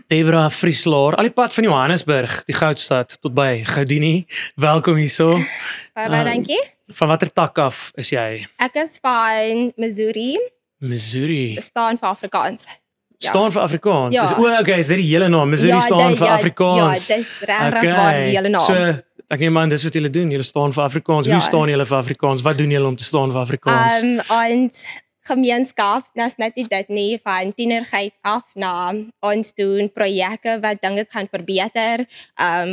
Debra Vrieslaar, al die pad van Johannesburg, die goudstad, tot by Goudini. Welkom hierso. Baie dankie. Van watter tak af is jy? Ek is van Missouri, Missouri. staan vir Afrikaans. Ja. Staan vir Afrikaans. Ja. Is dit die hele naam? Missouri staan vir Afrikaans. Ja, dis regtig waar die hele naam. So, ek neem aan dis wat julle doen. Julle staan vir Afrikaans. Ja. Hoe staan julle vir Afrikaans? Wat doen julle om te staan vir Afrikaans? Ons gemeenskap, dis net nie dit nie, van tienerheid af na ons doen projekte wat dinge gaan verbeter.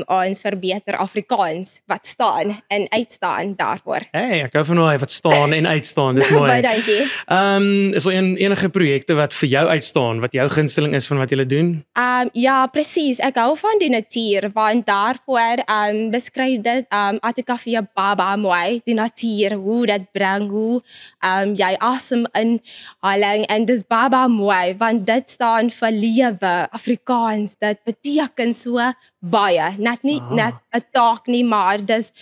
Ons verbeter Afrikaans wat staan en uitstaan daarvoor. Hey, ek hou van hoe hy wat staan en uitstaan. Dis mooi. Baie dankie. Is daar enige projekte wat vir jou uitstaan, wat jou gunsteling is van wat julle doen? Ja, presies. Ek hou van die natuur, want daarvoor beskryf dit Attica vir jou baba mooi, die natuur, hoe dit bring, hoe jy asem inhaling, en dis baba mooi, want dit staan vir lewe, Afrikaans, dit beteken so baie, net 'n taak nie, maar dis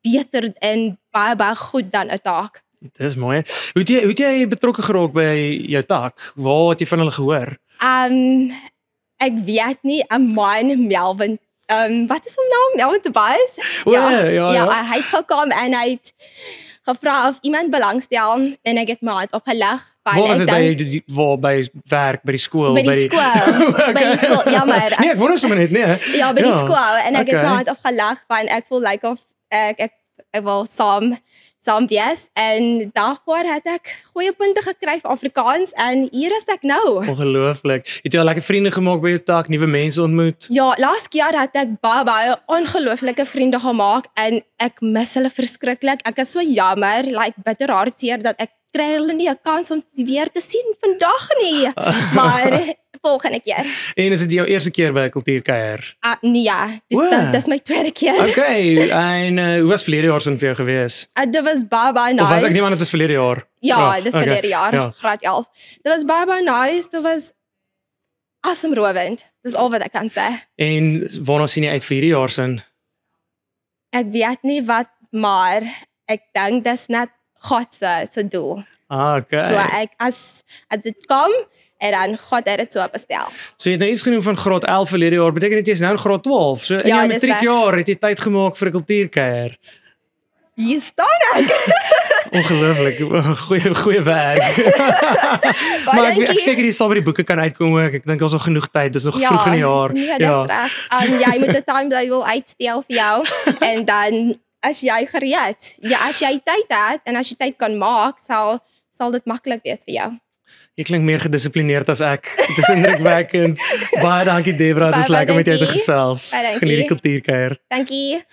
beter en baie goed dan 'n taak. Dis mooi. Hoe het jy betrokke geraak by jou tak? Waar het jy van hulle gehoor? Ek weet nie, 'n man, Melvin, wat is hom naam? Melvin Tobias? Ja. Hy het gekom en hy het gevra of iemand belangstel en ek het my hand opgelig. Waar was dit by werk, by die skool? By die skool, by die skool, jammer. Nee, ek wonder sommer net, nee. Ja, by die skool, en ek het Okay. my hand opgelig, want ek voel like of ek wil saam wees, en daarvoor het ek goeie punte gekry vir Afrikaans, en hier is ek nou. Ongelooflik. Het jy al lekker vriende gemaak by jou tak, nuwe mense ontmoet? Ja, laas keer het ek baie ongelooflike vriende gemaak, en ek mis hulle verskriklik. Ek is so jammer, like bitter hartseer dat ek kry hulle nie 'n kans om weer te sien vandag nie. Maar volgende keer. En is dit jou eerste keer by 'n kultuurkuier? Nee, dis my tweede keer. Okay, en hoe was verlede jaar sin vir jou gewees? Dit was baie nice. Of was ek nie, want dit was verlede jaar? Ja, dis verlede jaar, Ja. graad 11. Dit was baie nice, dit was asemrowend. Dis al wat ek kan sê. En waarna sien jy uit vir hierdie jaar sin? Ek weet nie wat, maar ek dink dis net God se doel. Okay. So as dit kom, en dan God het dit so bestel. So jy het nou iets genoem van graad 11 verlede jaar, beteken dit jy is nou in graad 12. So in Ja, jou dis matriekjaar het jy tyd gemaak vir 'n kultuurkuier. Hier staan ek. Ongelooflik, goeie werk. Maar ek seker jy sal by die boeke kan uitkom ook. Ek dink ons het genoeg tyd, dis nog vroeg in die jaar. Nee, dis reg. Jy moet 'n timetable uitsteel vir jou, en dan as jy gereed. Ja, as jy tyd het en as jy tyd kan maak, sal dit maklik wees vir jou. Jy klink meer gedissiplineerd as ek. Dit is indrukwekkend. Baie dankie Debra, dit is Baie lekker met jou te dankie. gesels. Baie dankie. Geniet die kultuurkuier. Dankie.